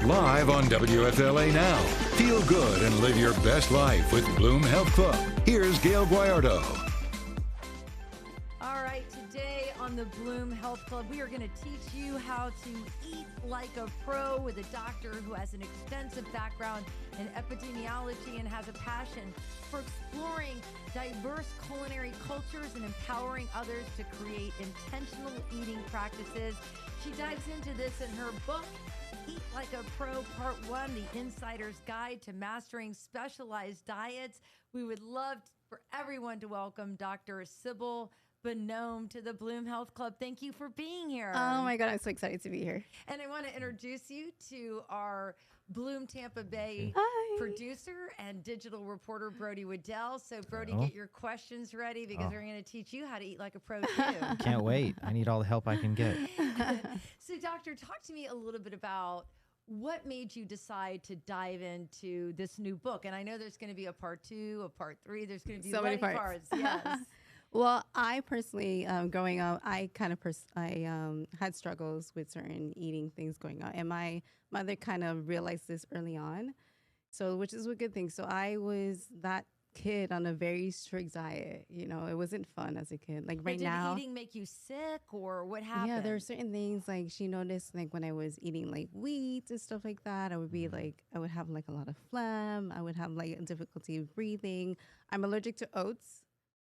Live on WFLA Now. Feel good and live your best life with Bloom Health Club. Here's Gail Guayardo. All right, today on the Bloom Health Club, we are going to teach you how to eat like a pro with a doctor who has an extensive background in epidemiology and has a passion for exploring diverse culinary cultures and empowering others to create intentional eating practices. She dives into this in her book, Eat Like a Pro, Part 1, The Insider's Guide to Mastering Specialized Diets. We would love for everyone to welcome Dr. Cybil Bonhomme to the Bloom Health Club. Thank you for being here. Oh my God, I'm so excited to be here. And I want to introduce you to our Bloom Tampa Bay producer and digital reporter, Brody Waddell. So Brody, get your questions ready because we're going to teach you how to eat like a pro too. Can't wait. I need all the help I can get. So doctor, talk to me a little bit about what made you decide to dive into this new book? And I know there's going to be a part 2, a part 3. There's going to be so many parts. Yes. Well, I personally, growing up, I kind of had struggles with certain eating things going on. And my mother kind of realized this early on, so which is a good thing. So I was that kid on a very strict diet. You know, it wasn't fun as a kid. Like right now. Did eating make you sick or what happened? Yeah, there are certain things like she noticed like when I was eating like wheat and stuff like that, I would be like, I would have like a lot of phlegm. I would have like difficulty breathing. I'm allergic to oats.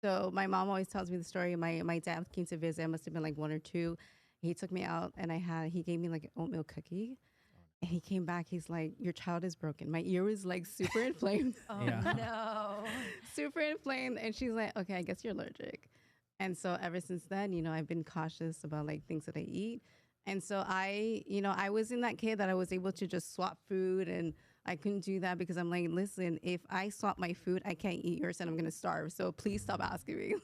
So my mom always tells me the story. My dad came to visit. I must have been like 1 or 2. He took me out and he gave me like an oatmeal cookie. And he came back. He's like, your child is broken. My ear was like super inflamed. No. Super inflamed. And she's like, okay, I guess you're allergic. And so ever since then, you know, I've been cautious about like things that I eat. And so I wasn't that kid that I was able to just swap food, and I couldn't do that because I'm like, listen, if I swap my food, I can't eat yours and I'm going to starve. So please stop asking me.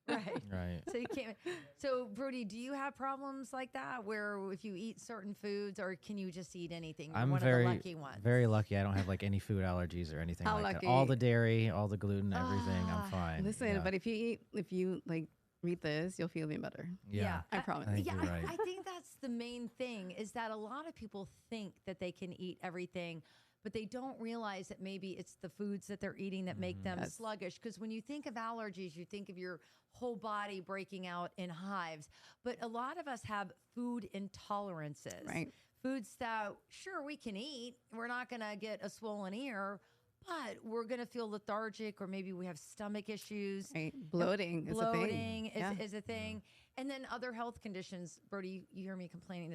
Right. So you can't. So Brody, do you have problems like that where if you eat certain foods, or can you just eat anything? You're I'm one of the lucky ones. Very lucky. I don't have like any food allergies or anything like lucky. that. All the dairy, all the gluten, everything, I'm fine. Listen, but if you like read this, you'll feel even better. Yeah. I promise. I think you're right. I think that's the main thing is that a lot of people think that they can eat everything, but they don't realize that maybe it's the foods that they're eating that make them sluggish. Because when you think of allergies, you think of your whole body breaking out in hives. But a lot of us have food intolerances. Right. Foods that, sure, we can eat. We're not going to get a swollen ear, but we're going to feel lethargic, or maybe we have stomach issues. Right. Bloating is a thing. Is a thing. And then other health conditions. Brody, you hear me complaining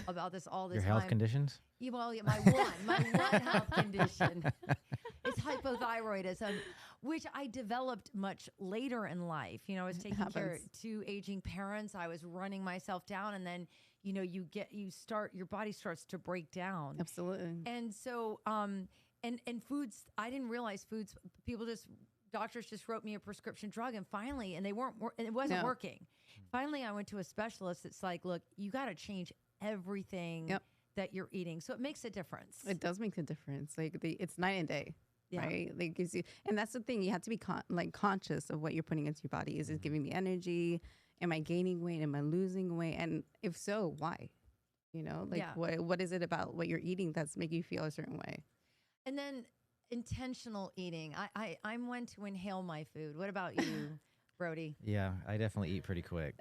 about this all the Your time. health conditions? Yeah, well, my one health condition is hypothyroidism, which I developed much later in life. You know, I was taking care of 2 aging parents. I was running myself down, and then, you know, your body starts to break down. Absolutely. And so, and foods, I didn't realize foods, doctors just wrote me a prescription drug, and finally, and it wasn't working. Finally, I went to a specialist. It's like, look, you got to change everything that you're eating. So it makes a difference. It does make a difference. Like it's night and day, right? Like gives you, and that's the thing. You have to be conscious of what you're putting into your body. Is it giving me energy? Am I gaining weight? Am I losing weight? And if so, why? You know, like what is it about what you're eating that's making you feel a certain way? And then intentional eating. I'm one to inhale my food. What about you, Brody? Yeah, I definitely eat pretty quick.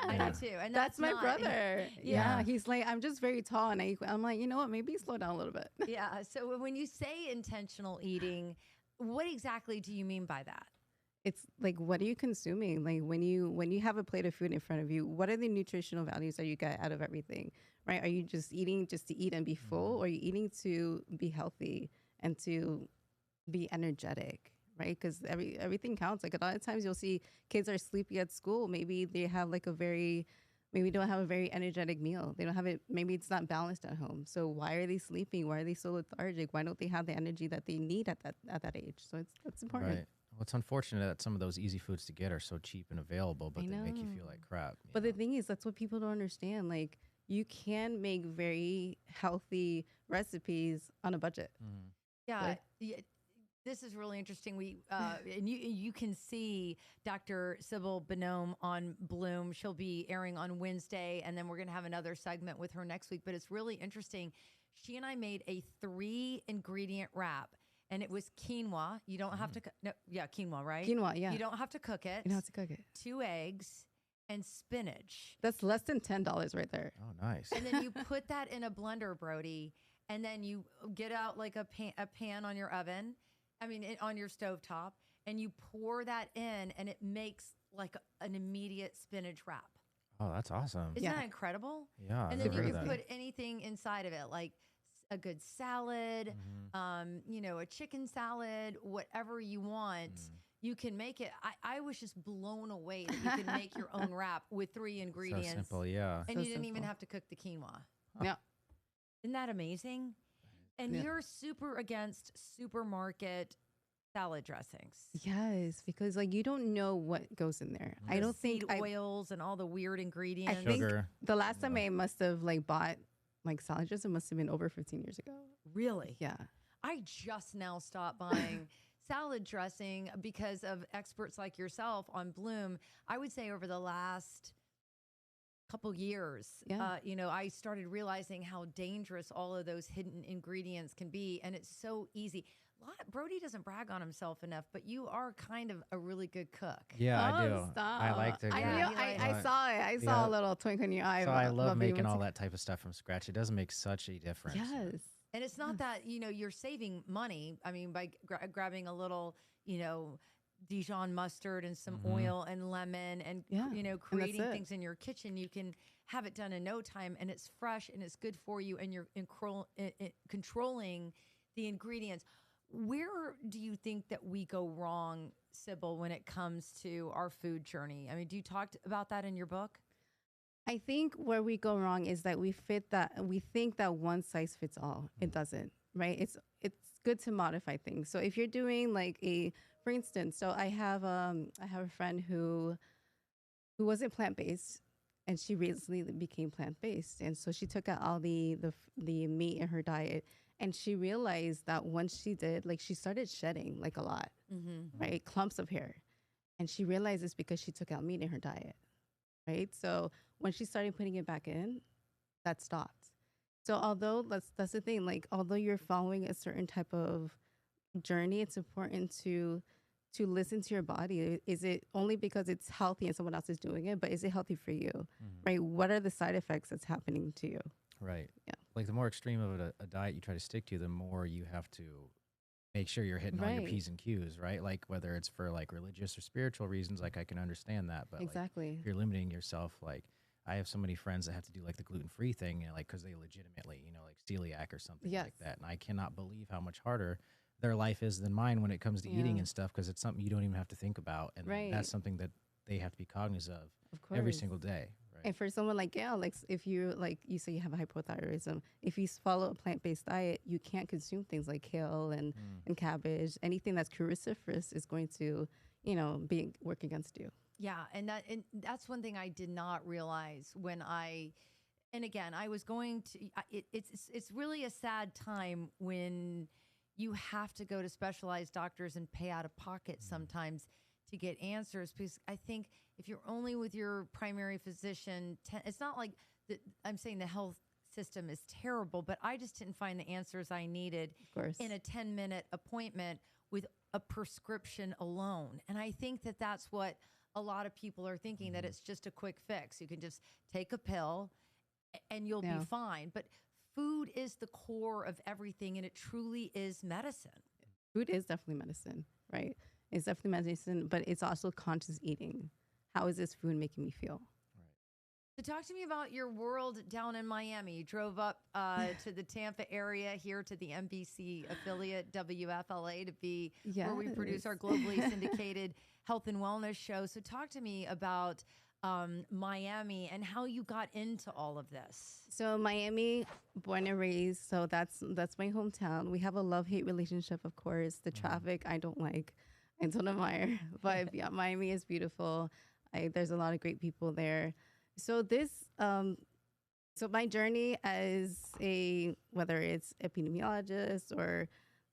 I do too. And that's my brother. Yeah. He's like, I'm just very tall, and I'm like, you know what? Maybe slow down a little bit. Yeah. So when you say intentional eating, what exactly do you mean by that? It's like, what are you consuming? Like when you have a plate of food in front of you, what are the nutritional values that you get out of everything, right? Are you just eating just to eat and be full, or are you eating to be healthy and to be energetic, right? Because everything counts. Like a lot of times you'll see kids are sleepy at school. Maybe they have maybe don't have a very energetic meal. They don't have it. Maybe it's not balanced at home. So why are they sleeping? Why are they so lethargic? Why don't they have the energy that they need at that age? So that's important. Right. Well, it's unfortunate that some of those easy foods to get are so cheap and available, but they make you feel like crap. But the thing is, that's what people don't understand. Like, you can make very healthy recipes on a budget. Yeah. This is really interesting. We and you can see Dr. Cybil Bonhomme on Bloom. She'll be airing on Wednesday, and then we're going to have another segment with her next week. But it's really interesting. She and I made a 3-ingredient wrap, and it was quinoa. You don't have to. Quinoa, right? Quinoa, yeah. You don't have to cook it. You don't have to cook it. 2 eggs and spinach. That's less than $10 right there. Oh, nice. And then you put that in a blender, Brody, and then you get out like a pan on your oven. On your stovetop, and you pour that in, and it makes like an immediate spinach wrap. Oh, that's awesome. Isn't that incredible? Yeah. And then you can put anything inside of it, like a good salad, a chicken salad, whatever you want. You can make it. I was just blown away that you can make your own wrap with 3 ingredients. So simple, yeah. And you didn't even have to cook the quinoa. Yeah. Isn't that amazing? And you're super against supermarket salad dressings. Yes, because like you don't know what goes in there. I don't think oils and all the weird ingredients. I think the last time I must have like bought like salad dressing must have been over 15 years ago. Really? Yeah. I just now stopped buying salad dressing because of experts like yourself on Bloom. I would say over the last couple years, I started realizing how dangerous all of those hidden ingredients can be, and it's so easy. Brody doesn't brag on himself enough, but you are kind of a really good cook. Yeah, I do. Stop. I like to. I saw it. I saw a little twinkle in your eye. So I love making all that type of stuff from scratch. It does make such a difference. Yes. And it's not that, you're saving money. By grabbing a little, Dijon mustard and some oil and lemon and, creating things in your kitchen. You can have it done in no time, and it's fresh and it's good for you, and you're controlling the ingredients. Where do you think that we go wrong, Cybil, when it comes to our food journey? Do you talk about that in your book? I think where we go wrong is that we think that one size fits all. It doesn't, right? It's good to modify things. So if you're doing for instance, so I have a friend who wasn't plant-based, and she recently became plant-based, and so she took out all the meat in her diet, and she realized that once she did, she started shedding a lot, right? Clumps of hair, and she realized it's because she took out meat in her diet, right? So when she started putting it back in, that stopped. So although that's the thing, although you're following a certain type of journey, it's important to listen to your body. Is it only because it's healthy and someone else is doing it, but is it healthy for you, right? What are the side effects that's happening to you? Right. Yeah. The more extreme of a diet you try to stick to, the more you have to make sure you're hitting all your P's and Q's, right? Whether it's for religious or spiritual reasons, I can understand that. But exactly. If you're limiting yourself, I have so many friends that have to do the gluten-free thing, because they legitimately, celiac or something like that. And I cannot believe how much harder their life is than mine when it comes to eating and stuff, because it's something you don't even have to think about. And that's something that they have to be cognizant of every single day. Right? And for someone like Gail, if you you say you have a hypothyroidism, if you follow a plant-based diet, you can't consume things like kale and cabbage. Anything that's cruciferous is going to, work against you. Yeah, and that's one thing I did not realize when I was going to. It's really a sad time when you have to go to specialized doctors and pay out of pocket sometimes to get answers, because I think if you're only with your primary physician, it's not like I'm saying the health system is terrible, but I just didn't find the answers I needed in a 10-minute appointment with a prescription alone. And I think that that's what a lot of people are thinking, that it's just a quick fix. You can just take a pill and you'll be fine. But food is the core of everything, and it truly is medicine. Food is definitely medicine, right? It's definitely medicine, but it's also conscious eating. How is this food making me feel? So talk to me about your world down in Miami. You drove up to the Tampa area here to the NBC affiliate WFLA to be where we produce our globally syndicated health and wellness show. So talk to me about Miami and how you got into all of this. So Miami, born and raised. So that's my hometown. We have a love-hate relationship, of course. The traffic I don't like. I don't admire. But yeah, Miami is beautiful. There's a lot of great people there. So so my journey as whether it's epidemiologist or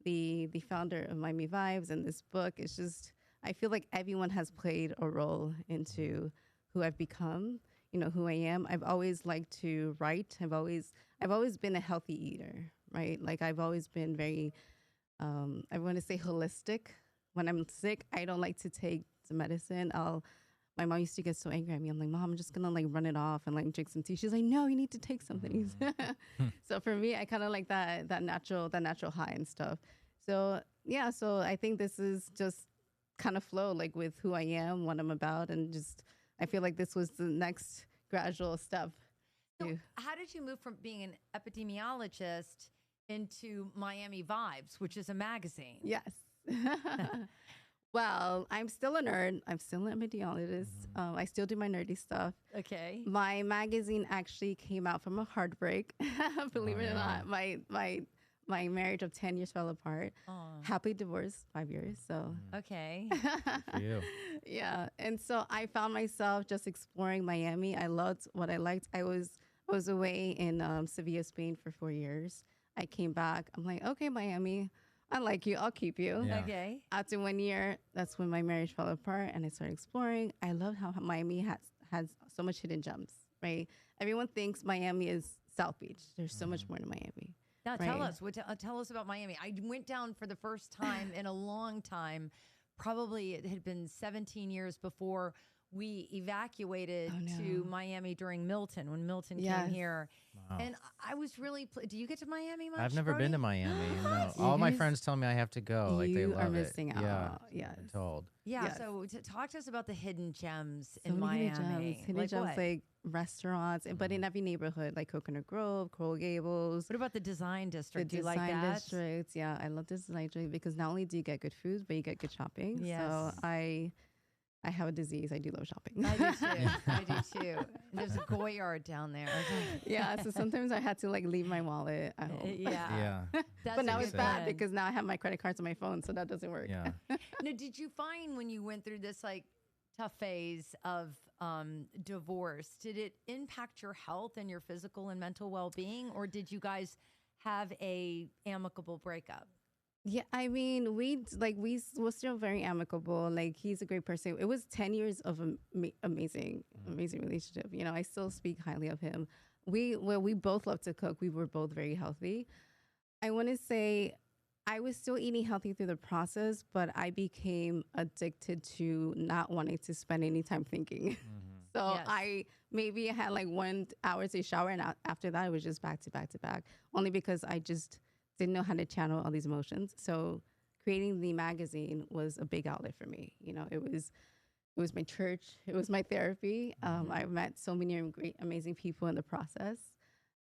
the founder of Miami Vibes and this book. It's just, I feel like everyone has played a role into who I've become, you know, who I am. I've always liked to write. I've always been a healthy eater, right? Like I've always been very, I want to say holistic. When I'm sick, I don't like to take the medicine. My mom used to get so angry at me. I'm like, Mom, I'm just gonna like run it off and like drink some tea. She's like, no, you need to take something. So for me, I kind of like that natural high and stuff. So yeah, so I think this is just kind of flow like with who I am, what I'm about, and just I feel like this was the next gradual step. So how did you move from being an epidemiologist into Miami Vibes, which is a magazine? Yes. Well, I'm still a nerd. I'm still an epidemiologist. I still do my nerdy stuff. Okay. My magazine actually came out from a heartbreak. Believe it or not, my marriage of 10 years fell apart. Happily divorced 5 years. So okay. For you. Yeah, and so I found myself just exploring Miami. I loved what I liked. I was away in Sevilla, Spain for 4 years. I came back. I'm like, okay, Miami, I like you. I'll keep you. Yeah. Okay. After 1 year, that's when my marriage fell apart, and I started exploring. I love how Miami has so much hidden gems, right? Everyone thinks Miami is South Beach. There's so much more to Miami. Now right? tell us about Miami. I went down for the first time in a long time. Probably it had been 17 years before we evacuated to Miami during Milton, when Milton came here. Wow. And I was really, do you get to Miami much? I've never Brody? been to Miami. No. You All my guys- friends tell me I have to go. Like they You love are missing it. out. Yeah. Yes. I'm told. Yeah. Yes. So talk to us about the hidden gems So in many Miami. hidden gems what? like restaurants, but in every neighborhood, like Coconut Grove, Coral Gables. What about the design district? Do The you like design that? districts, yeah, I love the design district because not only do you get good food, but you get good shopping. Yes. So I have a disease. I do love shopping. I do too. I do too. There's a Goyard down there. Yeah, so sometimes I had to like leave my wallet at home. Yeah. Yeah. That's But now a it's good bad one. because now I have my credit cards on my phone, so that doesn't work. Yeah. Now, did you find when you went through this like tough phase of divorce, did it impact your health and your physical and mental well-being, or did you guys have a amicable breakup? Yeah, I mean, we were still very amicable. Like he's a great person. It was 10 years of amazing relationship. You know, I still speak highly of him. We both love to cook. We were both very healthy. I want to say I was still eating healthy through the process, but I became addicted to not wanting to spend any time thinking. So Yes. I had like 1 hour to shower, and after that, it was just back to back to back. Only because I just didn't know how to channel all these emotions. So creating the magazine was a big outlet for me. You know, it was my church. It was my therapy. I met so many great, amazing people in the process.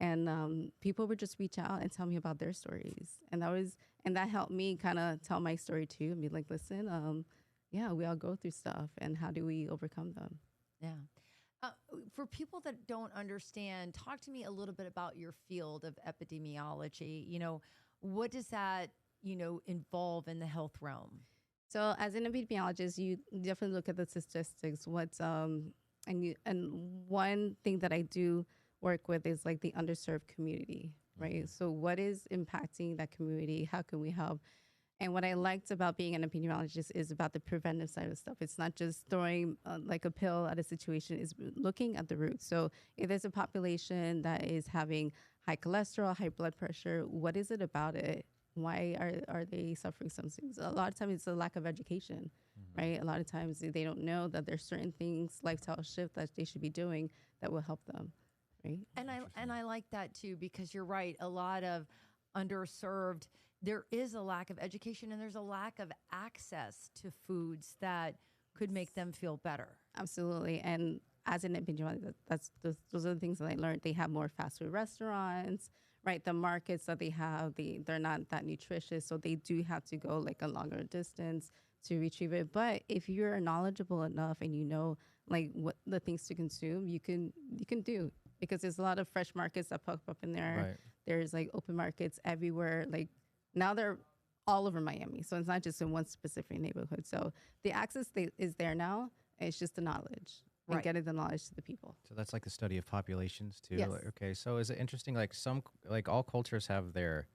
And people would just reach out and tell me about their stories. And that helped me kind of tell my story too and be like, listen, yeah, we all go through stuff, and how do we overcome them? Yeah. For people that don't understand, talk to me a little bit about your field of epidemiology. You know, what does that, involve in the health realm? So as an epidemiologist, you definitely look at the statistics. And one thing that I do work with is like the underserved community, right? So what is impacting that community? How can we help? And what I liked about being an epidemiologist is about the preventive side of stuff. It's not just throwing like a pill at a situation, it's looking at the roots. So if there's a population that is having high cholesterol, high blood pressure, what is it about it? Why are they suffering some things? A lot of times it's a lack of education, right? A lot of times they don't know that there's certain things, lifestyle shift that they should be doing that will help them, right? And I like that too, because you're right. A lot of underserved, there is a lack of education, and there's a lack of access to foods that could make them feel better. Absolutely. And as an epidemiologist, those are the things that I learned. They have more fast food restaurants, right? The markets that they have, they're not that nutritious, so they do have to go like a longer distance to retrieve it. But if you're knowledgeable enough and you know like what the things to consume, you can do, because there's a lot of fresh markets that pop up in there. Right. There's like open markets everywhere. Like now they're all over Miami, so it's not just in one specific neighborhood. So the access is there now. It's just the knowledge and Right. getting the knowledge to the people. So that's like the study of populations too. Yes. Okay. So is it interesting? Like all cultures have their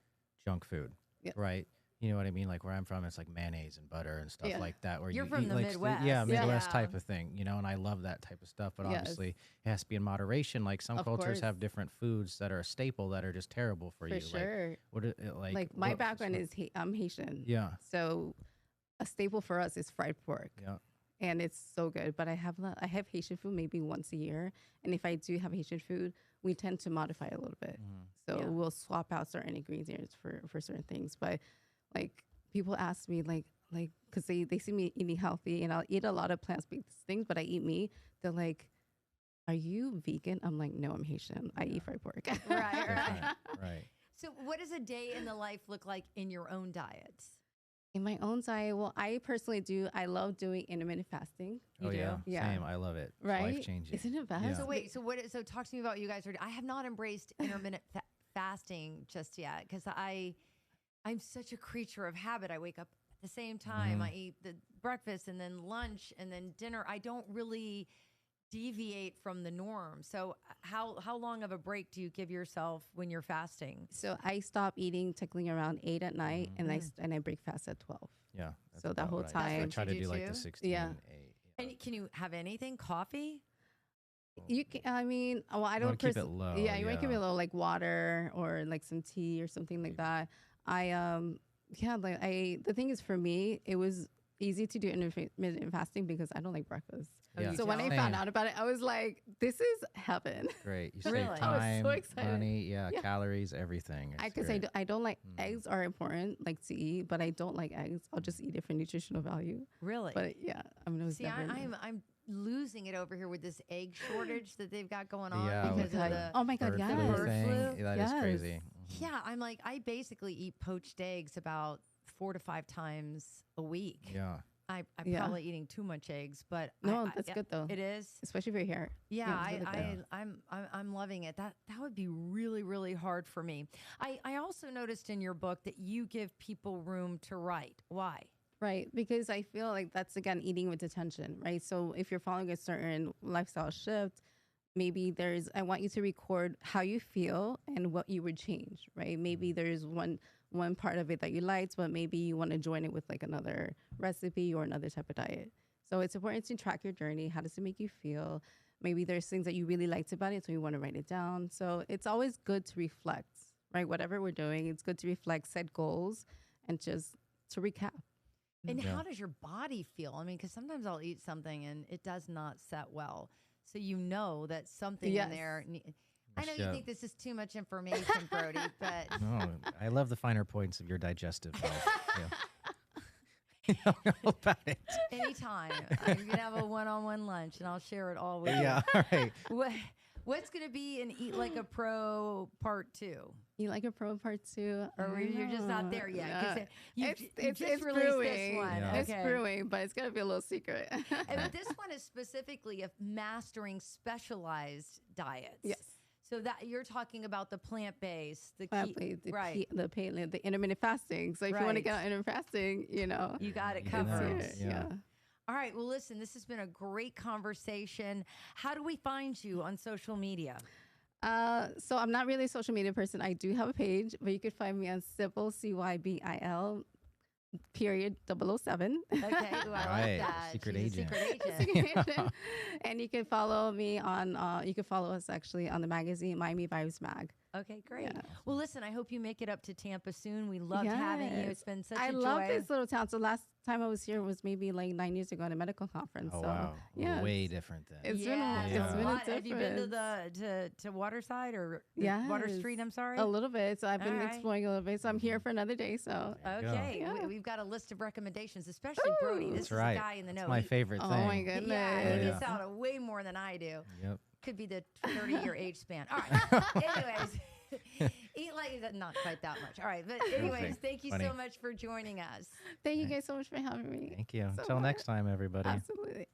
junk food, Yep. right? You know what I mean? Like where I'm from, it's like mayonnaise and butter and stuff like that. Where You're you from eat the like Midwest. Yeah, Midwest Yeah. type of thing, you know, and I love that type of stuff. But obviously, it has to be in moderation. Like some Of cultures course. have different foods that are a staple that are just terrible for For you. sure. Like, what are, Like my what- background is I'm Haitian. Yeah. So a staple for us is fried pork. Yeah. And it's so good. But I have Haitian food maybe once a year. And if I do have Haitian food, we tend to modify it a little bit. So we'll swap out certain ingredients for certain things. But like people ask me like because they see me eating healthy and I'll eat a lot of plant-based things, but I eat meat. They're like, are you vegan? I'm like, no, I'm Haitian. I eat fried pork. Right. Right. So what does a day in the life look like in your own diet? In my own diet, well, I personally I love doing intermittent fasting. Oh do? yeah. Yeah. Same. I love it. It's Right? life changing. Isn't it best? Yeah. So wait, so talk to me about what you guys are. I have not embraced intermittent fasting just yet because I'm such a creature of habit. I wake up at the same time. I eat the breakfast and then lunch and then dinner. I don't really deviate from the norm. So how long of a break do you give yourself when you're fasting? So I stop eating technically around 8 at night, and I break fast at 12. Yeah. that's So that about whole what I do. I time- try to You do do like too? the 16, Yeah. 8. And can you have anything? Coffee? You can, I mean, well, I You don't wanna keep it low, Yeah, you want to keep it yeah. low, like water or like some tea or something like that. The thing is for me, it was easy to do intermittent fasting because I don't like breakfast. Yeah. you So when I don't? found out about it, I was like, this is heaven. Great. You Really? save I was time, so excited. money, Yeah. calories, everything. It's Because great. I don't like eggs are important, like to eat, but I don't like eggs. I'll just eat it for nutritional value. Really? But yeah, See, I'm losing it over here with this egg shortage that they've got going on Yeah, because with of the the. oh my God, bird yes. flu bird thing. flu? That is Yes. crazy. Yeah, I'm like I basically eat poached eggs about 4 to 5 times a week. Yeah. I'm Yeah. probably eating too much eggs, but No, that's good though. It is. Especially for your hair. Yeah, it's really good. I'm loving it. That would be really hard for me. I also noticed in your book that you give people room to write. Why? Right, because I feel like that's again eating with attention, right? So if you're following a certain lifestyle shift, maybe I want you to record how you feel and what you would change, right? Maybe there's one part of it that you liked, but maybe you want to join it with like another recipe or another type of diet. So it's important to track your journey. How does it make you feel? Maybe there's things that you really liked about it, so you want to write it down. So it's always good to reflect, right? Whatever we're doing, it's good to reflect, set goals, and just to recap. And Yeah. how does your body feel? I mean, because sometimes I'll eat something and it does not set well. So you know that something Yes. in there. I know you Yeah. think this is too much information, Brody, but No, I love the finer points of your digestive health. You don't know about it. anytime you can have a one-on-one lunch and I'll share it all with Yeah. All right. you. What's going to be an Eat Like a Pro part 2? You like a pro part 2? Or you're just not there yet? 'Cause you It's just released brewing. this one. Yeah. It's Okay. brewing, but it's gonna be a little secret. But this one is specifically of mastering specialized diets. Yes. So that you're talking about the plant-based, the Exactly. right. The intermittent fasting. So if you want to Right. get on intermittent fasting, You got it You can covered. know. Yeah. All right. Well, listen, this has been a great conversation. How do we find you on social media? So I'm not really a social media person. I do have a page, but you could find me on Cybil, Cybil period 007. Okay. Ooh, I Right, like that. secret She's agent. A secret agent. And you can follow me on, you can follow us actually on the magazine, Miami Vibes Mag. Okay, great. Yeah. Well, listen, I hope you make it up to Tampa soon. We loved having you. Yes. It's been such I a joy. love this little town. So last time I was here was maybe like 9 years ago at a medical conference. Oh so wow. yeah, Way different then. it's Yeah, been Yeah. it's been a difference. Have you been to to Waterside or Water Yes. Street? I'm sorry. A little bit. So I've been All right. exploring a little bit. So I'm here for another day. So There you go. Okay, Yeah. we've got a list of recommendations, especially Brody. This That's is right. a guy in the know. That's my favorite oh thing. my goodness. Yeah, he Yeah. gets out of way more than I do. Yep. Could be the 30-year age span. All right. Anyways, eat like not quite that much. All right, but anyways, thank you Funny. so much for joining us. Thank you guys so much for having me. Thank you. So Until much. next time, everybody. Absolutely.